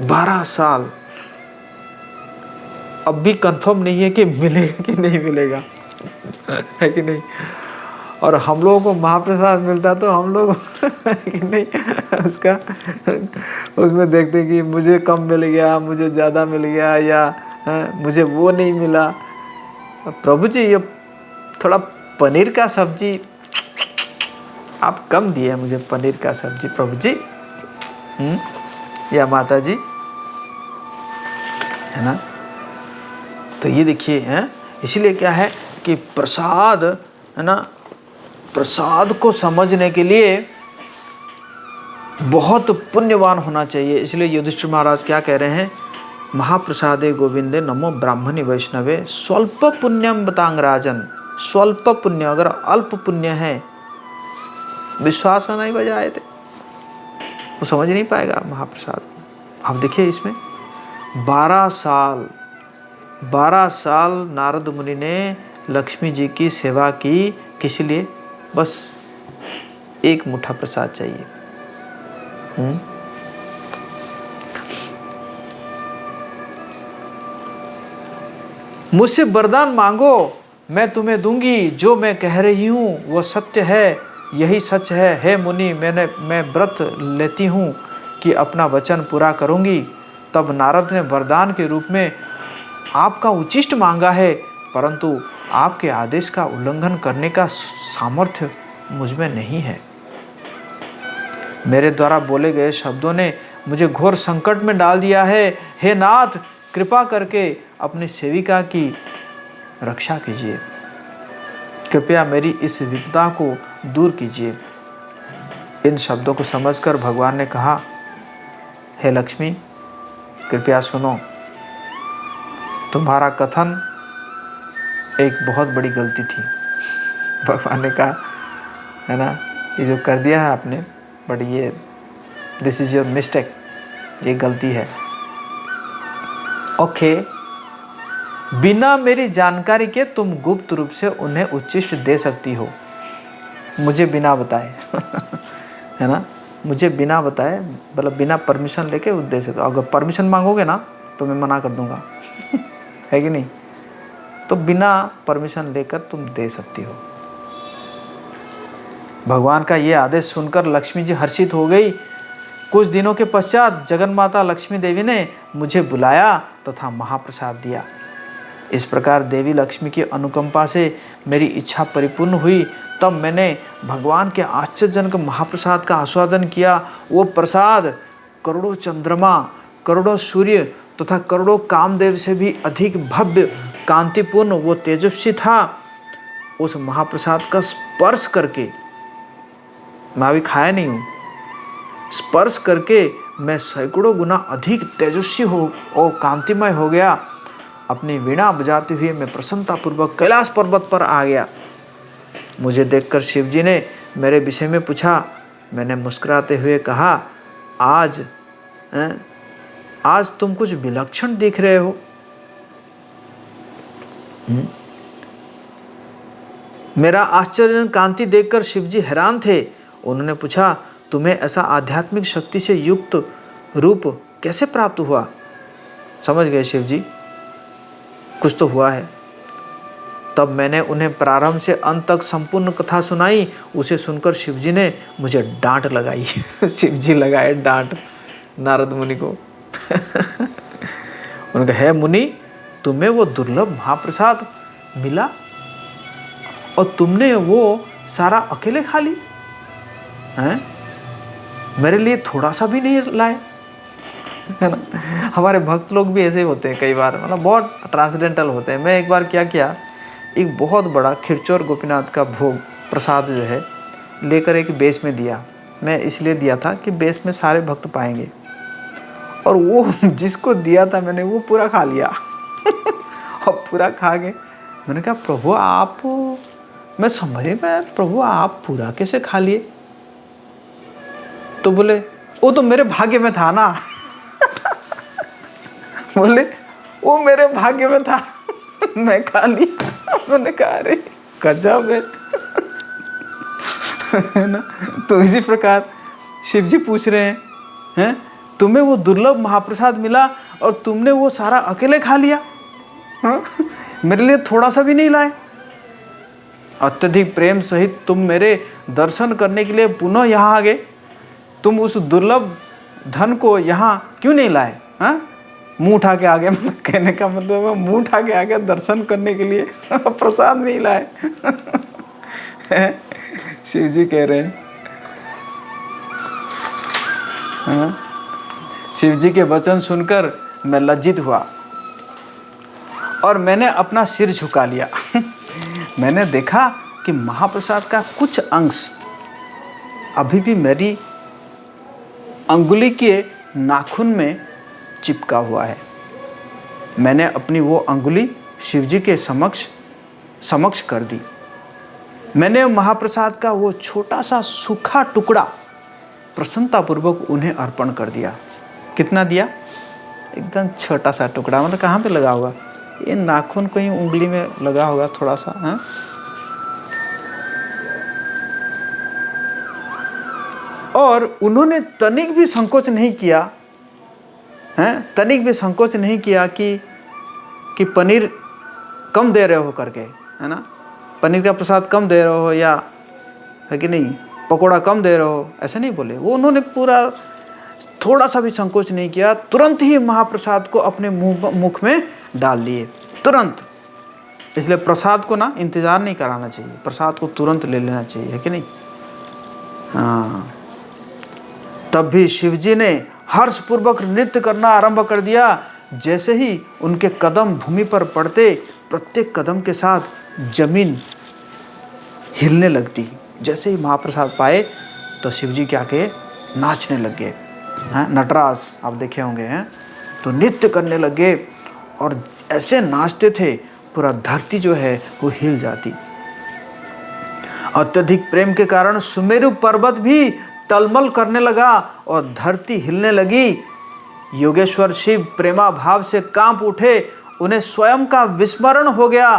12 साल। अब भी कंफर्म नहीं है कि मिलेगा कि नहीं मिलेगा, है कि नहीं। और हम लोगों को महाप्रसाद मिलता तो हम लोग कि नहीं उसका उसमें देखते कि मुझे कम मिल गया, मुझे ज़्यादा मिल गया, या मुझे वो नहीं मिला। प्रभु जी ये थोड़ा पनीर का सब्जी आप कम दिए मुझे, पनीर का सब्जी प्रभु जी, या माता जी, है ना। तो ये देखिए हैं, इसीलिए क्या है कि प्रसाद, है ना, प्रसाद को समझने के लिए बहुत पुण्यवान होना चाहिए। इसलिए युधिष्ठिर महाराज क्या कह रहे हैं, महाप्रसादे गोविंदे नमो ब्राह्मणी वैष्णवे स्वल्प पुण्यम बतांग राजन। स्वल्प पुण्य, अगर अल्प पुण्य है, विश्वास नहीं बजाए थे, वो समझ नहीं पाएगा महाप्रसाद। आप देखिए इसमें 12 साल नारद मुनि ने लक्ष्मी जी की सेवा की, किस लिए, बस एक मुट्ठा प्रसाद चाहिए। मुझसे वरदान मांगो मैं तुम्हें दूंगी, जो मैं कह रही हूँ वो सत्य है, यही सच है। हे मुनि, मैं व्रत लेती हूँ कि अपना वचन पूरा करूँगी। तब नारद ने वरदान के रूप में आपका उच्चिष्ट मांगा है, परंतु आपके आदेश का उल्लंघन करने का सामर्थ्य मुझ में नहीं है। मेरे द्वारा बोले गए शब्दों ने मुझे घोर संकट में डाल दिया है। हे नाथ, कृपा करके अपनी सेविका की रक्षा कीजिए, कृपया मेरी इस विपदा को दूर कीजिए। इन शब्दों को समझकर भगवान ने कहा, हे लक्ष्मी, कृपया सुनो, तुम्हारा कथन एक बहुत बड़ी गलती थी। भगवान ने कहा, है ना, ये जो कर दिया है आपने, बट ये दिस इज योर मिस्टेक, ये गलती है। ओके, बिना मेरी जानकारी के तुम गुप्त रूप से उन्हें उच्चिष्ट दे सकती हो, मुझे बिना बताए है ना, मुझे बिना बताए, मतलब बिना परमिशन लेके दे सकते हो। अगर परमिशन मांगोगे ना तो मैं मना कर दूंगा है कि नहीं, तो बिना परमिशन लेकर तुम दे सकती हो। भगवान का ये आदेश सुनकर लक्ष्मी जी हर्षित हो गई। कुछ दिनों के पश्चात जगन्माता लक्ष्मी देवी ने मुझे बुलाया तथा महाप्रसाद दिया। इस प्रकार देवी लक्ष्मी की अनुकंपा से मेरी इच्छा परिपूर्ण हुई। तब मैंने भगवान के आश्चर्यजनक महाप्रसाद का आस्वादन किया। वो प्रसाद करोड़ों चंद्रमा, करोड़ों सूर्य तथा करोड़ों कामदेव से भी अधिक भव्य, कांतिपूर्ण, वो तेजस्वी था। उस महाप्रसाद का स्पर्श करके, मैं अभी खाया नहीं हूँ, स्पर्श करके मैं सैकड़ों गुना अधिक तेजस्वी हो और कांतिमय हो गया। अपनी वीणा बजाते हुए मैं प्रसन्नतापूर्वक कैलाश पर्वत पर आ गया। मुझे देखकर शिवजी ने मेरे विषय में पूछा। मैंने मुस्कुराते हुए कहा, आज तुम कुछ विलक्षण दिख रहे हो। मेरा आश्चर्यजनक कांति देखकर शिवजी हैरान थे। उन्होंने पूछा, तुम्हें ऐसा आध्यात्मिक शक्ति से युक्त रूप कैसे प्राप्त हुआ? समझ गए शिवजी, कुछ तो हुआ है। तब मैंने उन्हें प्रारंभ से अंत तक संपूर्ण कथा सुनाई। उसे सुनकर शिवजी ने मुझे डांट लगाई शिवजी लगाए डांट नारद मुनि को उन्होंने कहा, हे मुनि, तुम्हें वो दुर्लभ महाप्रसाद मिला और तुमने वो सारा अकेले खा ली हैं? मेरे लिए थोड़ा सा भी नहीं लाए, है ना। हमारे भक्त लोग भी ऐसे ही होते हैं कई बार, मतलब बहुत ट्रांसडेंटल होते हैं। मैं एक बार क्या किया, एक बहुत बड़ा खिरचोर गोपीनाथ का भोग प्रसाद जो है लेकर एक बेस में दिया। मैं इसलिए दिया था कि बेस में सारे भक्त पाएंगे, और वो जिसको दिया था मैंने वो पूरा खा लिया और पूरा खा के मैंने कहा, प्रभु आप, मैं समझ में, प्रभु आप पूरा कैसे खा लिए? तो बोले, वो तो मेरे भाग्य में था ना बोले, वो मेरे भाग्य में था मैं खा लिया। मैंने कहा, अरे गजब है ना। तो इसी प्रकार शिव जी पूछ रहे हैं, तुम्हें वो दुर्लभ महाप्रसाद मिला और तुमने वो सारा अकेले खा लिया, हाँ? मेरे लिए थोड़ा सा भी नहीं लाए। अत्यधिक प्रेम सहित तुम मेरे दर्शन करने के लिए पुनः यहाँ आ गए। तुम उस दुर्लभ धन को यहाँ क्यों नहीं लाए? हाँ, मुंह उठा के आ गए, मतलब कहने का मतलब है मुंह उठा के आ गए दर्शन करने के लिए, प्रसाद नहीं लाए। शिव जी कह रहे हैं। हाँ? शिव जी के वचन सुनकर मैं लज्जित हुआ और मैंने अपना सिर झुका लिया। मैंने देखा कि महाप्रसाद का कुछ अंश अभी भी मेरी अंगुली के नाखून में चिपका हुआ है। मैंने अपनी वो अंगुली शिव जी के समक्ष कर दी। मैंने महाप्रसाद का वो छोटा सा सूखा टुकड़ा प्रसन्नतापूर्वक उन्हें अर्पण कर दिया। कितना दिया? एकदम छोटा सा टुकड़ा, मतलब कहाँ पे लगा होगा? ये नाखून कहीं उंगली में लगा होगा थोड़ा सा। हाँ, और उन्होंने तनिक भी संकोच नहीं किया, हैं, तनिक भी संकोच नहीं किया कि पनीर कम दे रहे हो करके, है ना, पनीर का प्रसाद कम दे रहे हो या है कि नहीं, पकोड़ा कम दे रहे हो, ऐसे नहीं बोले वो। उन्होंने पूरा थोड़ा सा भी संकोच नहीं किया, तुरंत ही महाप्रसाद को अपने मुख में डाल लिए, तुरंत। इसलिए प्रसाद को ना इंतजार नहीं कराना चाहिए, प्रसाद को तुरंत ले लेना चाहिए, है कि नहीं? हाँ। तब भी शिवजी ने हर्षपूर्वक नृत्य करना आरंभ कर दिया। जैसे ही उनके कदम भूमि पर पड़ते, प्रत्येक कदम के साथ जमीन हिलने लगती। जैसे ही महाप्रसाद पाए तो शिवजी क्या के नाचने लग गए। हाँ, नटराज आप देखे होंगे, हैं, तो नृत्य करने लगे और ऐसे नाचते थे पूरा धरती जो है वो हिल जाती। अत्यधिक प्रेम के कारण सुमेरु पर्वत भी टलमल करने लगा और धरती हिलने लगी। योगेश्वर शिव प्रेमा भाव से कांप उठे, उन्हें स्वयं का विस्मरण हो गया।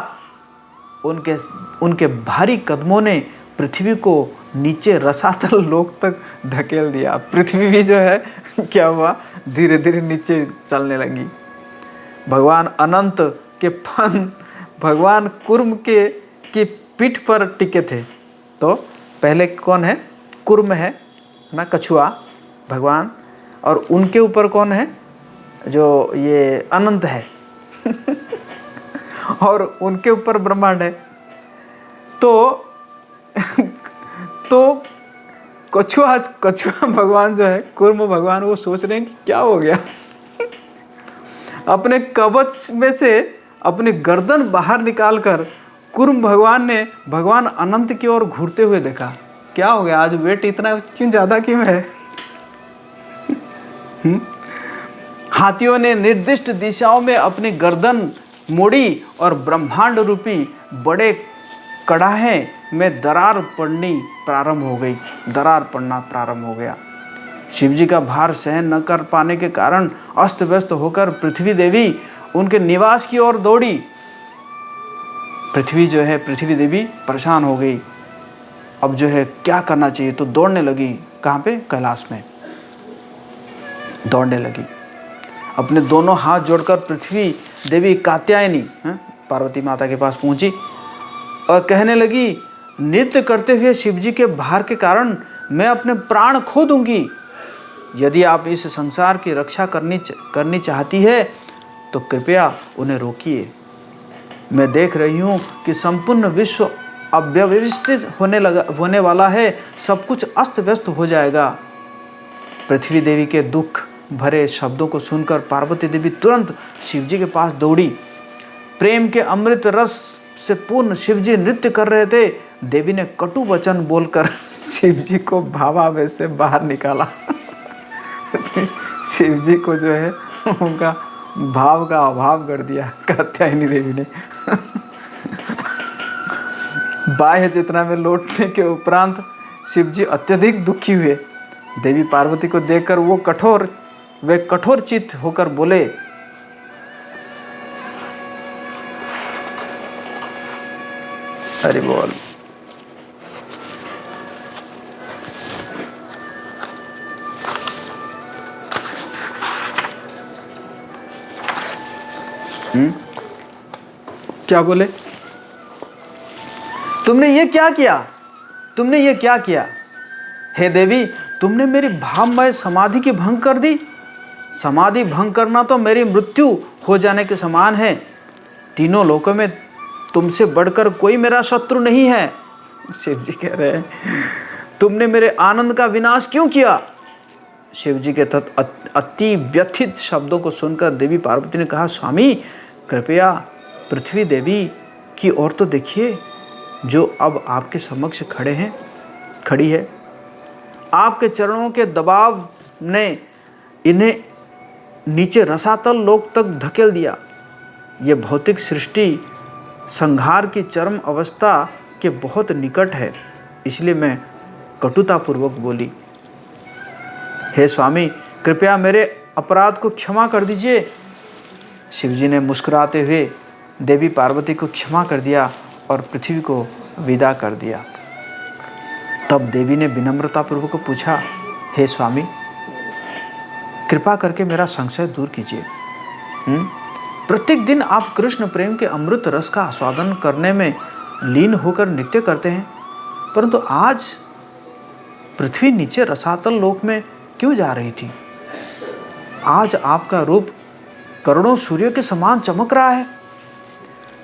उनके भारी कदमों ने पृथ्वी को नीचे रसातल लोक तक धकेल दिया। पृथ्वी भी जो है क्या हुआ, धीरे धीरे नीचे चलने लगी। भगवान अनंत के फन भगवान कुर्म की पीठ पर टिके थे। तो पहले कौन है? कुर्म है ना, कछुआ भगवान, और उनके ऊपर कौन है? जो ये अनंत है। और उनके ऊपर ब्रह्मांड है। तो कछुआ भगवान जो है, कुर्म भगवान, वो सोच रहे हैं कि क्या हो गया। अपने कवच में से अपनी गर्दन बाहर निकालकर कुर्म भगवान ने भगवान अनंत की ओर घूरते हुए देखा। क्या हो गया, आज वेट इतना क्यों ज्यादा क्यों है? हाथियों ने निर्दिष्ट दिशाओं में अपनी गर्दन मोड़ी और ब्रह्मांड रूपी बड़े कड़ाहे में दरार पड़ना प्रारंभ हो गया। शिवजी का भार सहन न कर पाने के कारण अस्त व्यस्त होकर पृथ्वी देवी उनके निवास की ओर दौड़ी। पृथ्वी देवी परेशान हो गई। अब जो है क्या करना चाहिए, तो दौड़ने लगी। कहाँ पे? कैलाश में दौड़ने लगी। अपने दोनों हाथ जोड़कर पृथ्वी देवी कात्यायनी पार्वती माता के पास पहुंची और कहने लगी, नृत्य करते हुए शिवजी के भार के कारण मैं अपने प्राण खो दूंगी। यदि आप इस संसार की रक्षा करनी चाहती है तो कृपया उन्हें रोकिए। मैं देख रही हूँ कि संपूर्ण विश्व अव्यवस्थित होने वाला है, सब कुछ अस्त व्यस्त हो जाएगा। पृथ्वी देवी के दुख भरे शब्दों को सुनकर पार्वती देवी तुरंत शिवजी के पास दौड़ी। प्रेम के अमृत रस से पूर्ण शिवजी नृत्य कर रहे थे। देवी ने कटु वचन बोलकर शिवजी को भावावेश से बाहर निकाला। शिवजी को जो है उनका भाव का अभाव कर दिया कात्यायनी देवी ने। बाह्य चेतना में लौटने के उपरांत शिवजी अत्यधिक दुखी हुए। देवी पार्वती को देखकर वे कठोर चित्त होकर बोले, हरि बोल। क्या बोले? तुमने ये क्या किया, तुमने ये क्या किया? हे देवी, तुमने मेरी भावमय समाधि की भंग कर दी। समाधि भंग करना तो मेरी मृत्यु हो जाने के समान है। तीनों लोकों में तुमसे बढ़कर कोई मेरा शत्रु नहीं है। शिव जी कह रहे हैं, तुमने मेरे आनंद का विनाश क्यों किया? शिव जी के अति व्यथित शब्दों को सुनकर देवी पार्वती ने कहा, स्वामी कृपया पृथ्वी देवी की ओर तो देखिए, जो अब आपके समक्ष खड़ी है। आपके चरणों के दबाव ने इन्हें नीचे रसातल लोक तक धकेल दिया। यह भौतिक सृष्टि संहार की चरम अवस्था के बहुत निकट है, इसलिए मैं कटुतापूर्वक बोली। हे स्वामी, कृपया मेरे अपराध को क्षमा कर दीजिए। शिवजी ने मुस्कुराते हुए देवी पार्वती को क्षमा कर दिया और पृथ्वी को विदा कर दिया। तब देवी ने विनम्रतापूर्वक पूछा, हे स्वामी, कृपा करके मेरा संशय दूर कीजिए। प्रत्येक दिन आप कृष्ण प्रेम के अमृत रस का आस्वादन करने में लीन होकर नृत्य करते हैं, परंतु आज पृथ्वी नीचे रसातल लोक में क्यों जा रही थी? आज आपका रूप करोड़ों सूर्य के समान चमक रहा है।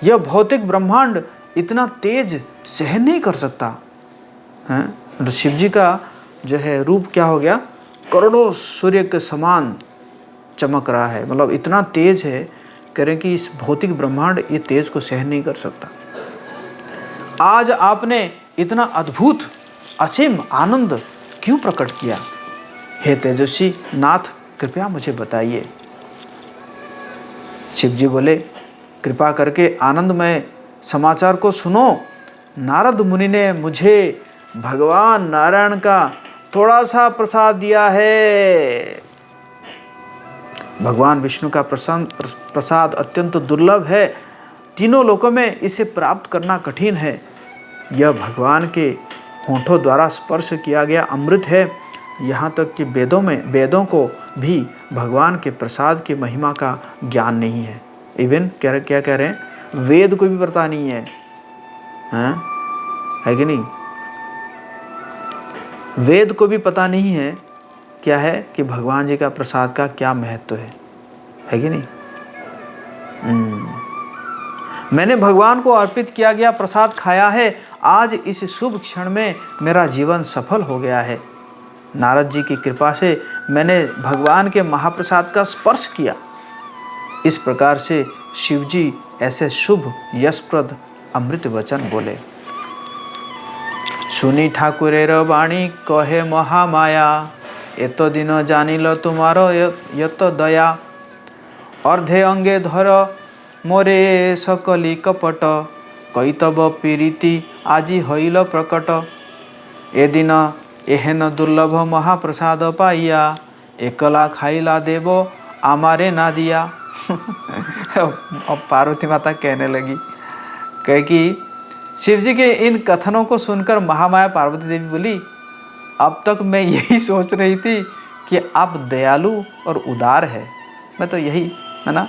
यह भौतिक ब्रह्मांड इतना तेज सहन नहीं कर सकता है। तो शिव जी का जो है रूप क्या हो गया? करोड़ों सूर्य के समान चमक रहा है, मतलब इतना तेज है, कह रहे कि इस भौतिक ब्रह्मांड ये तेज को सहन नहीं कर सकता। आज आपने इतना अद्भुत असीम आनंद क्यों प्रकट किया? हे तेजस्वी नाथ, कृपया मुझे बताइए। शिव जी बोले, कृपा करके आनंदमय समाचार को सुनो। नारद मुनि ने मुझे भगवान नारायण का थोड़ा सा प्रसाद दिया है। भगवान विष्णु का प्रसाद अत्यंत दुर्लभ है। तीनों लोकों में इसे प्राप्त करना कठिन है। यह भगवान के होठों द्वारा स्पर्श किया गया अमृत है। यहाँ तक कि वेदों को भी भगवान के प्रसाद की महिमा का ज्ञान नहीं है। इवन क्या कह रहे हैं, वेद को भी पता नहीं है, है कि नहीं? वेद को भी पता नहीं है क्या है कि भगवान जी का प्रसाद का क्या महत्व है कि नहीं? मैंने भगवान को अर्पित किया गया प्रसाद खाया है। आज इस शुभ क्षण में मेरा जीवन सफल हो गया है। नारद जी की कृपा से मैंने भगवान के महाप्रसाद का स्पर्श किया। इस प्रकार से शिव जी ऐसे शुभ यशप्रद अमृत वचन बोले। सुनी ठाकुरेर वाणी कहे महामाया, एतो दिन जानिल तुम्हारो यत दया। अर्धे अंगे धर मोरे सकली कपट, कैतव पीरिति आजी हईल प्रकट। ए दिन एहेन दुर्लभ महाप्रसाद पाइया, एकला खाइला देव आमारे ना दिया। अब पार्वती माता कहने लगी, कहे कि शिव जी के इन कथनों को सुनकर महामाया पार्वती देवी बोली, अब तक मैं यही सोच रही थी कि आप दयालु और उदार है। मैं तो यही है ना,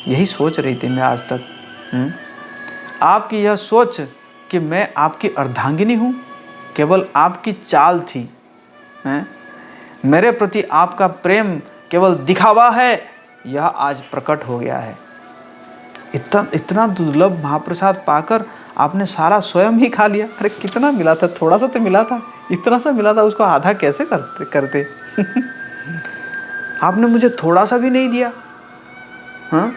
यही सोच रही थी मैं आज तक। आपकी यह सोच कि मैं आपकी अर्धांगिनी हूँ केवल आपकी चाल थी। मेरे प्रति आपका प्रेम केवल दिखावा है, यह आज प्रकट हो गया है। इतना दुर्लभ महाप्रसाद पाकर आपने सारा स्वयं ही खा लिया। अरे कितना मिला था, थोड़ा सा तो मिला था, इतना सा मिला था, उसको आधा कैसे करते आपने मुझे थोड़ा सा भी नहीं दिया। हाँ,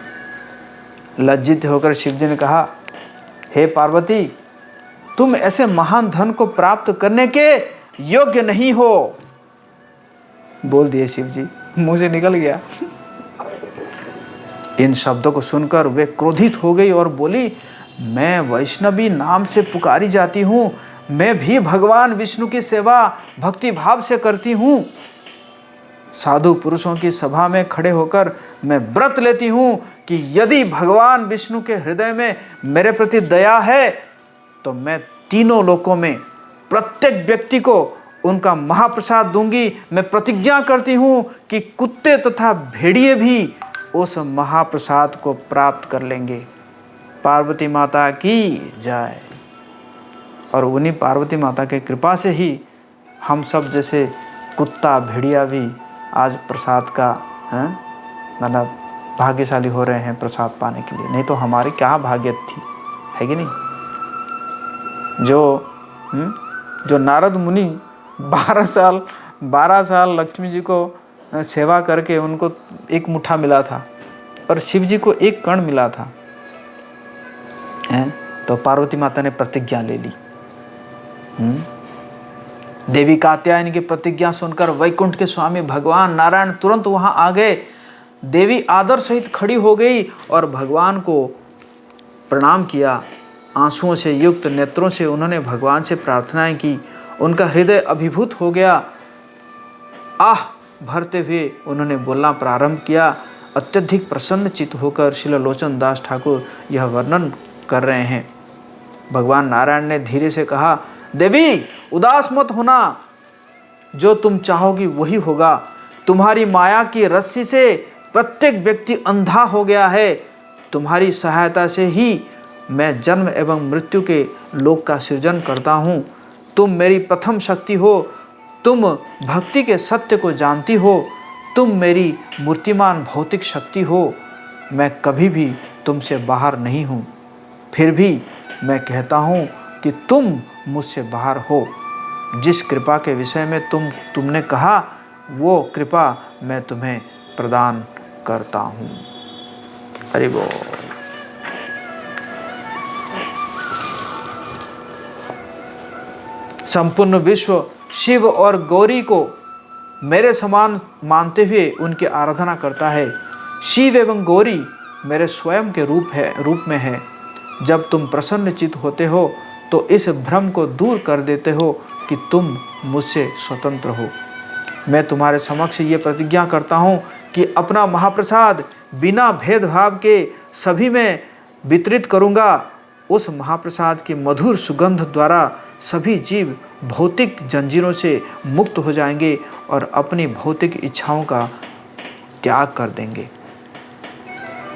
लज्जित होकर शिव जी ने कहा, हे पार्वती, तुम ऐसे महान धन को प्राप्त करने के योग्य नहीं हो। बोल दिए शिव जी, मुंह से निकल गया। इन शब्दों को सुनकर वे क्रोधित हो गई और बोली, मैं वैष्णवी नाम से पुकारी जाती हूँ, मैं भी भगवान विष्णु की सेवा भक्ति भाव से करती हूँ। साधु पुरुषों की सभा में खड़े होकर मैं व्रत लेती हूँ कि यदि भगवान विष्णु के हृदय में मेरे प्रति दया है तो मैं तीनों लोकों में प्रत्येक व्यक्ति को उनका महाप्रसाद दूंगी। मैं प्रतिज्ञा करती हूँ कि कुत्ते तथा भेड़िए भी उस महाप्रसाद को प्राप्त कर लेंगे। पार्वती माता की जय। और उन्हीं पार्वती माता के कृपा से ही हम सब जैसे कुत्ता भेड़िया भी आज प्रसाद का मतलब भाग्यशाली हो रहे हैं प्रसाद पाने के लिए। नहीं तो हमारी क्या भाग्य थी, है कि नहीं। जो नारद मुनि 12 साल लक्ष्मी जी को सेवा करके उनको एक मुट्ठा मिला था और शिव जी को एक कण मिला था, तो पार्वती माता ने प्रतिज्ञा ले ली। देवी कात्यायनी की प्रतिज्ञा सुनकर वैकुंठ के स्वामी भगवान नारायण तुरंत वहां आ गए। देवी आदर सहित खड़ी हो गई और भगवान को प्रणाम किया। आंसुओं से युक्त नेत्रों से उन्होंने भगवान से प्रार्थनाएं की। उनका हृदय अभिभूत हो गया। आह भरते हुए उन्होंने बोलना प्रारंभ किया। अत्यधिक प्रसन्न चित्त होकर श्री लोचन दास ठाकुर यह वर्णन कर रहे हैं। भगवान नारायण ने धीरे से कहा, देवी उदास मत होना, जो तुम चाहोगी वही होगा। तुम्हारी माया की रस्सी से प्रत्येक व्यक्ति अंधा हो गया है। तुम्हारी सहायता से ही मैं जन्म एवं मृत्यु के लोक का सृजन करता हूँ। तुम मेरी प्रथम शक्ति हो। तुम भक्ति के सत्य को जानती हो। तुम मेरी मूर्तिमान भौतिक शक्ति हो। मैं कभी भी तुमसे बाहर नहीं हूँ, फिर भी मैं कहता हूँ कि तुम मुझसे बाहर हो। जिस कृपा के विषय में तुमने कहा वो कृपा मैं तुम्हें प्रदान करता हूँ। हरि बोल। संपूर्ण विश्व शिव और गौरी को मेरे समान मानते हुए उनकी आराधना करता है। शिव एवं गौरी मेरे स्वयं के रूप में है। जब तुम प्रसन्नचित्त होते हो तो इस भ्रम को दूर कर देते हो कि तुम मुझसे स्वतंत्र हो। मैं तुम्हारे समक्ष ये प्रतिज्ञा करता हूँ कि अपना महाप्रसाद बिना भेदभाव के सभी में वितरित करूँगा। उस महाप्रसाद की मधुर सुगंध द्वारा सभी जीव भौतिक जंजीरों से मुक्त हो जाएंगे और अपनी भौतिक इच्छाओं का त्याग कर देंगे।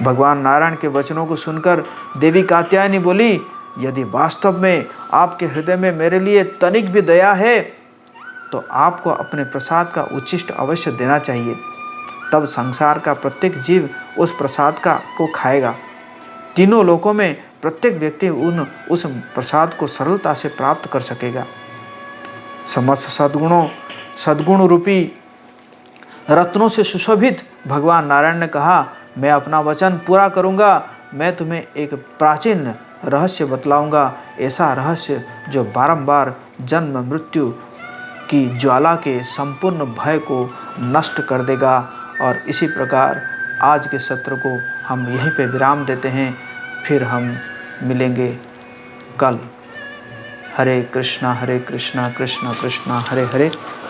भगवान नारायण के वचनों को सुनकर देवी कात्यायनी बोली, यदि वास्तव में आपके हृदय में मेरे लिए तनिक भी दया है तो आपको अपने प्रसाद का उच्छिष्ट अवश्य देना चाहिए। तब संसार का प्रत्येक जीव उस प्रसाद को खाएगा। तीनों लोकों में प्रत्येक व्यक्ति उस प्रसाद को सरलता से प्राप्त कर सकेगा। समस्त सद्गुण रूपी रत्नों से सुशोभित भगवान नारायण ने कहा, मैं अपना वचन पूरा करूंगा। मैं तुम्हें एक प्राचीन रहस्य बतलाऊंगा, ऐसा रहस्य जो बारंबार जन्म मृत्यु की ज्वाला के संपूर्ण भय को नष्ट कर देगा। और इसी प्रकार आज के सत्र को हम यहीं पे विराम देते हैं। फिर हम मिलेंगे कल। हरे कृष्णा कृष्णा कृष्णा हरे हरे,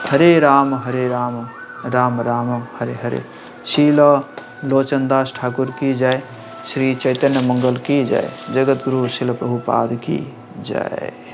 हरे राम राम राम हरे हरे। श्रील लोचनदास ठाकुर की जय। श्री चैतन्य मंगल की जय। जगत गुरु शिल प्रभुपाद की जय।